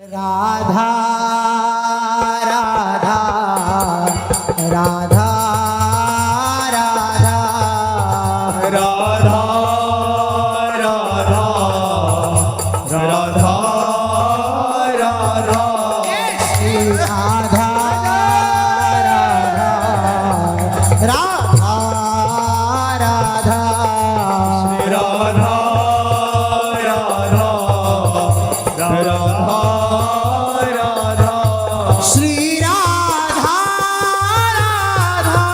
राधा राधा राधा राधा राधा राधा राधा राधा श्री राधा राधा राधा राधा राधा राधा राधा श्री राधा राधा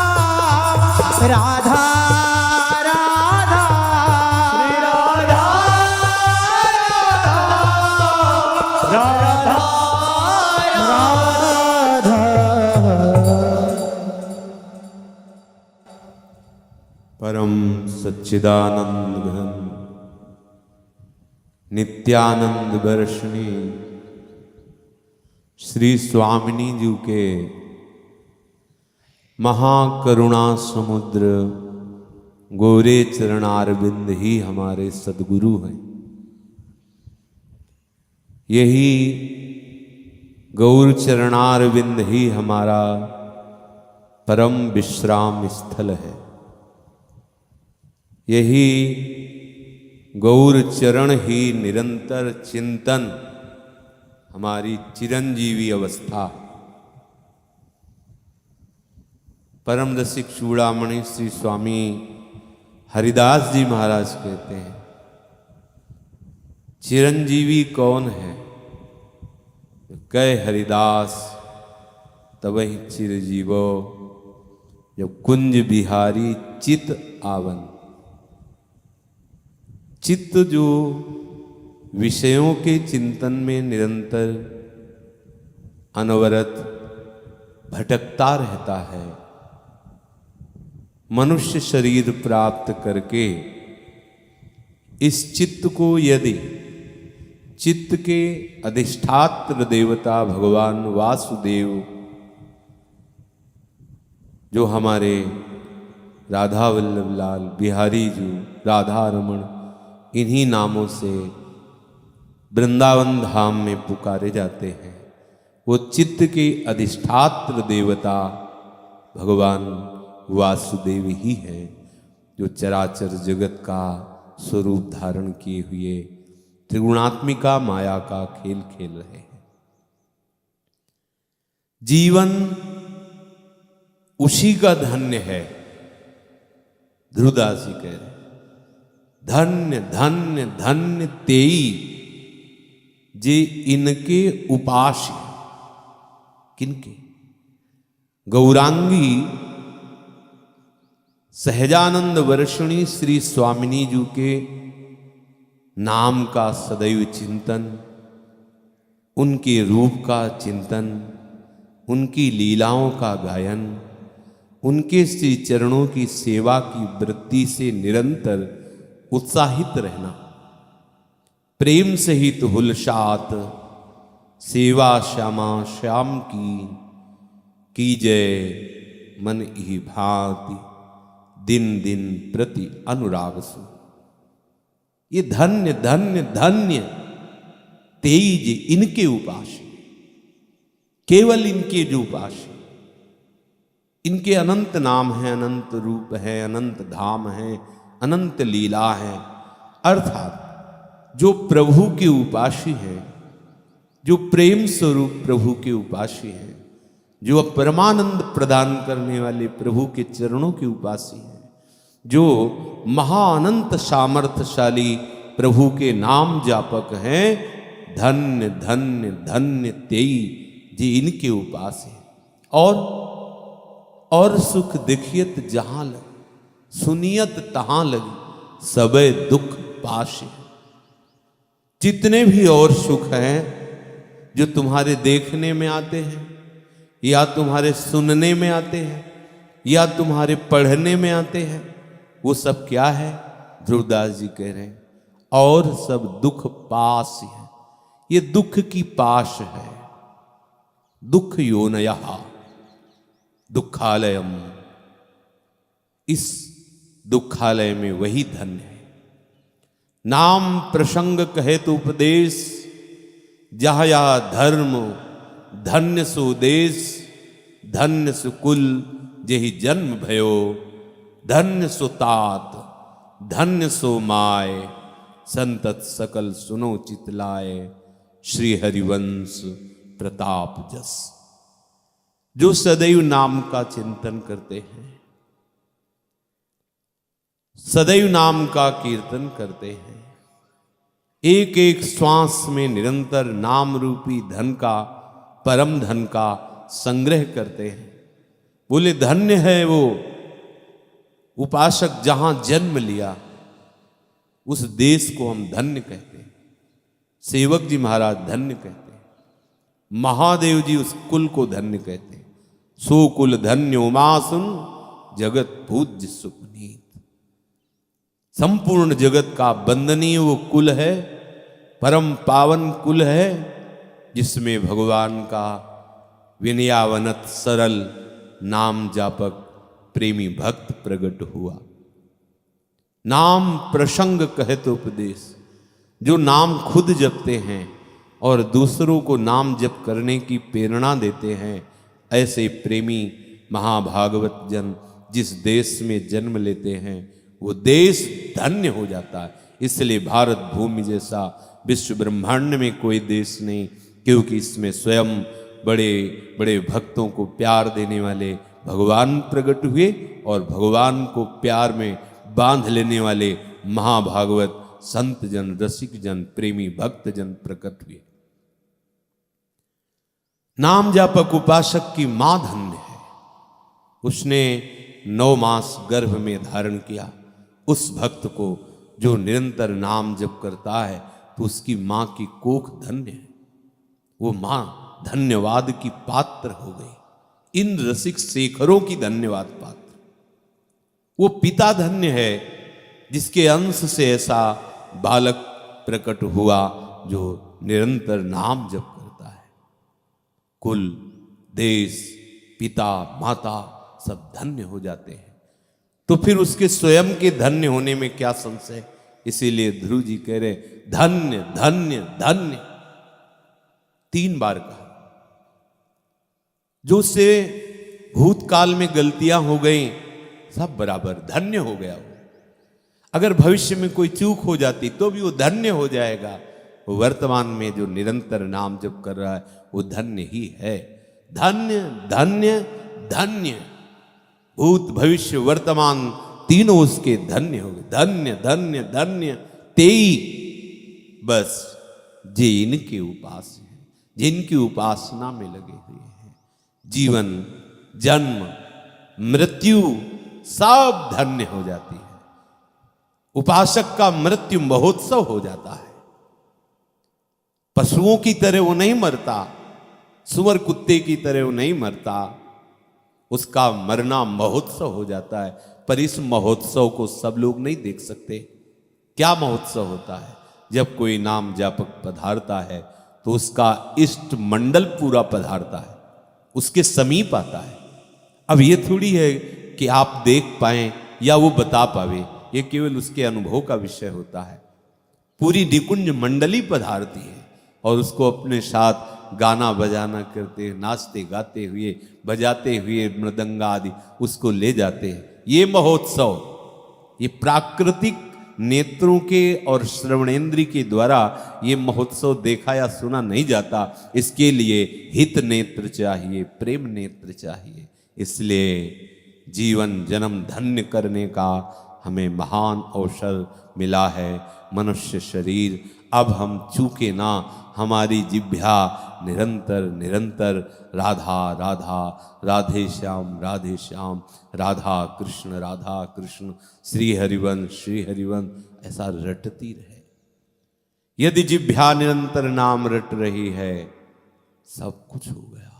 राधा राधा राधा परम सच्चिदानंद घन नित्यानंद वर्षिणी श्री स्वामिनी जी के महाकरुणा समुद्र गोरे चरणारविंद ही हमारे सद्गुरु हैं। यही गौर चरणारविंद ही हमारा परम विश्राम स्थल है। यही गौर चरण ही निरंतर चिंतन हमारी चिरंजीवी अवस्था। परम रसिक चूड़ामणि श्री स्वामी हरिदास जी महाराज कहते हैं, चिरंजीवी कौन है? कह हरिदास तब ही चिरजीवो, जब कुंज बिहारी चित आवन। चित्त जो विषयों के चिंतन में निरंतर अनवरत भटकता रहता है, मनुष्य शरीर प्राप्त करके इस चित्त को यदि चित्त के अधिष्ठात्र देवता भगवान वासुदेव, जो हमारे राधा वल्लभ लाल बिहारी जी राधा रमण, इन्हीं नामों से वृंदावन धाम में पुकारे जाते हैं, वो चित्त के अधिष्ठात्र देवता भगवान वासुदेव ही हैं, जो चराचर जगत का स्वरूप धारण किए हुए त्रिगुणात्मिका माया का खेल खेल रहे हैं। जीवन उसी का धन्य है। ध्रुवदास जी कह रहे हैं, धन्य धन्य धन्य तेई जे इनके उपास्य। किनके? गौरांगी सहजानंद वर्षिणी श्री स्वामिनी जी के नाम का सदैव चिंतन, उनके रूप का चिंतन, उनकी लीलाओं का गायन, उनके श्री चरणों की सेवा की वृत्ति से निरंतर उत्साहित रहना। प्रेम सहित हुलसात सेवा श्यामा श्याम की जय मन ही भांति दिन दिन प्रति अनुराग सु। ये धन्य धन्य धन्य तेज इनके उपास्य, केवल इनके जो उपास्य। इनके अनंत नाम हैं, अनंत रूप है, अनंत धाम है, अनंत लीला है। अर्थात जो प्रभु के उपासी हैं, जो प्रेम स्वरूप प्रभु के उपासी हैं, जो परमानंद प्रदान करने वाले प्रभु के चरणों के उपासी हैं, जो महाअनंत सामर्थ्यशाली प्रभु के नाम जापक हैं, धन्य धन्य धन्य तेई जी इनके उपास है। और सुख देखियत जहां लगे, सुनियत तहां लगी, सबे दुख पाशे। जितने भी और सुख हैं जो तुम्हारे देखने में आते हैं, या तुम्हारे सुनने में आते हैं, या तुम्हारे पढ़ने में आते हैं, वो सब क्या है? ध्रुवदास जी कह रहे हैं, और सब दुख पास है। ये दुख की पाश है। दुख योनयः दुखालयम, इस दुखालय में वही धन्य है। नाम प्रसंग कहे तो उपदेश, जहाँ यहाँ धर्म धन्य सो देश, धन्य सो कुल जेहि जन्म भयो, धन्य सो तात धन्य सो माय, संतत सकल सुनो चितलाए, श्री हरिवंश प्रताप जस। जो सदैव नाम का चिंतन करते हैं, सदैव नाम का कीर्तन करते हैं, एक एक श्वास में निरंतर नाम रूपी धन का, परम धन का संग्रह करते हैं। बोले धन्य है वो उपासक जहां जन्म लिया, उस देश को हम धन्य कहते हैं। सेवक जी महाराज धन्य कहते हैं, महादेव जी उस कुल को धन्य कहते हैं। सो कुल धन्य उमासुन जगत पूज्य सुपनीत। संपूर्ण जगत का वंदनीय वो कुल है, परम पावन कुल है, जिसमें भगवान का विनयावनत सरल नाम जापक प्रेमी भक्त प्रकट हुआ। नाम प्रसंग कहत उपदेश, जो नाम खुद जपते हैं और दूसरों को नाम जप करने की प्रेरणा देते हैं, ऐसे प्रेमी महाभागवत जन जिस देश में जन्म लेते हैं, वो देश धन्य हो जाता है। इसलिए भारत भूमि जैसा विश्व ब्रह्मांड में कोई देश नहीं, क्योंकि इसमें स्वयं बड़े बड़े भक्तों को प्यार देने वाले भगवान प्रकट हुए और भगवान को प्यार में बांध लेने वाले महाभागवत संत जन, रसिक जन, प्रेमी भक्त जन प्रकट हुए। नाम जापक उपासक की मां धन्य है। उसने 9 मास गर्भ में धारण किया। उस भक्त को जो निरंतर नाम जप करता है, तो उसकी मां की कोख धन्य है। वो मां धन्यवाद की पात्र हो गई। इन रसिक शेखरों की धन्यवाद पात्र। वो पिता धन्य है, जिसके अंश से ऐसा बालक प्रकट हुआ जो निरंतर नाम जप करता है। कुल, देश, पिता, माता सब धन्य हो जाते हैं। तो फिर उसके स्वयं के धन्य होने में क्या संशय। इसीलिए ध्रुव जी कह रहे धन्य धन्य धन्य 3 बार कहा। जो उससे भूतकाल में गलतियां हो गई, सब बराबर धन्य हो गया वो। अगर भविष्य में कोई चूक हो जाती तो भी वो धन्य हो जाएगा। वो वर्तमान में जो निरंतर नाम जप कर रहा है, वो धन्य ही है। धन्य धन्य धन्य, भूत भविष्य वर्तमान तीनों उसके धन्य हो गए। धन्य धन्य धन्य तेई बस जे इनके उपास हैं, जिनकी उपासना में लगे हुए हैं। जीवन, जन्म, मृत्यु सब धन्य हो जाती है। उपासक का मृत्यु महोत्सव हो जाता है। पशुओं की तरह वो नहीं मरता, सुअर कुत्ते की तरह वो नहीं मरता। उसका मरना महोत्सव हो जाता है। पर इस महोत्सव को सब लोग नहीं देख सकते। क्या महोत्सव होता है? जब कोई नाम जापक पधारता है तो उसका इष्ट मंडल पूरा पधारता है, उसके समीप आता है। अब ये थोड़ी है कि आप देख पाएं या वो बता पावे, ये केवल उसके अनुभव का विषय होता है। पूरी निकुंज मंडली पधारती है और उसको अपने साथ गाना बजाना करते, नाचते गाते हुए, बजाते हुए मृदंग आदि उसको ले जाते हैं। ये महोत्सव, ये प्राकृतिक नेत्रों के और श्रवणेन्द्रिय के द्वारा ये महोत्सव देखा या सुना नहीं जाता। इसके लिए हित नेत्र चाहिए, प्रेम नेत्र चाहिए। इसलिए जीवन जन्म धन्य करने का हमें महान अवसर मिला है। मनुष्य शरीर, अब हम चूके ना, हमारी जिह्वा निरंतर निरंतर राधा राधा, राधे श्याम राधे श्याम, राधा कृष्ण, श्री हरिवंश ऐसा रटती रहे। यदि जिह्वा निरंतर नाम रट रही है, सब कुछ हो गया।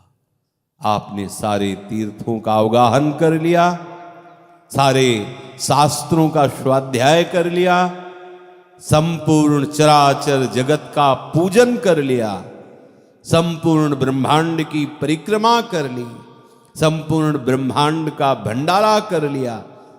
आपने सारे तीर्थों का अवगाहन कर लिया, सारे शास्त्रों का स्वाध्याय कर लिया, संपूर्ण चराचर जगत का पूजन कर लिया, संपूर्ण ब्रह्मांड की परिक्रमा कर ली, संपूर्ण ब्रह्मांड का भंडारा कर लिया,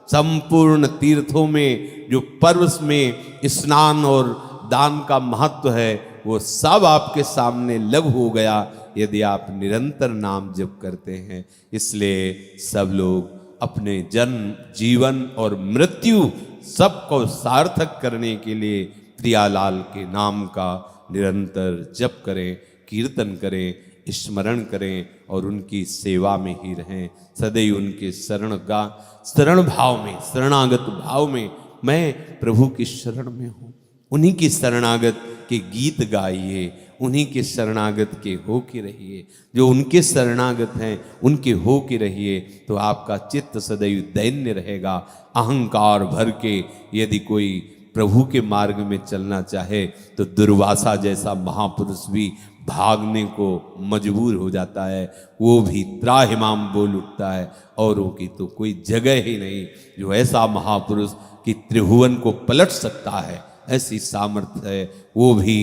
संपूर्ण तीर्थों में जो पर्व में स्नान और दान का महत्व है वो सब आपके सामने लघु हो गया यदि आप निरंतर नाम जप करते हैं। इसलिए सब लोग अपने जन्म, जीवन और मृत्यु सबको सार्थक करने के लिए प्रियालाल के नाम का निरंतर जप करें, कीर्तन करें, स्मरण करें और उनकी सेवा में ही रहें। सदैव उनके शरण भाव में, शरणागत भाव में, मैं प्रभु की शरण में हूँ। उन्हीं की शरणागत के गीत गाइए, उन्हीं के शरणागत के हो के रहिए। जो उनके शरणागत हैं उनके हो के रहिए तो आपका चित्त सदैव दैन्य रहेगा। अहंकार भर के यदि कोई प्रभु के मार्ग में चलना चाहे तो दुर्वासा जैसा महापुरुष भी भागने को मजबूर हो जाता है। वो भी त्राहिमाम बोल उठता है, औरों की तो कोई जगह ही नहीं। जो ऐसा महापुरुष कि त्रिभुवन को पलट सकता है, ऐसी सामर्थ्य है, वो भी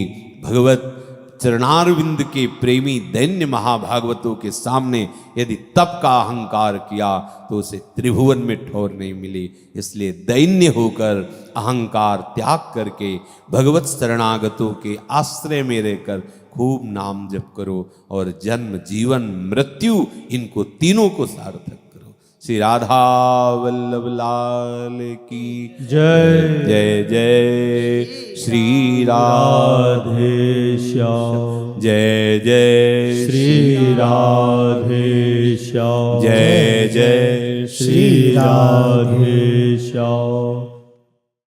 भगवत चरणारविंद के प्रेमी दैन्य महाभागवतों के सामने यदि तप का अहंकार किया तो उसे त्रिभुवन में ठौर नहीं मिली। इसलिए दैन्य होकर अहंकार त्याग करके भगवत शरणागतों के आश्रय में रहकर खूब नाम जप करो और जन्म, जीवन, मृत्यु इनको तीनों को सार्थक करो। श्री राधा वल्लभ लाल की जय जय जय श्री राधे श्याम, जय जय श्री राधे श्याम, जय जय श्री राधे श्याम।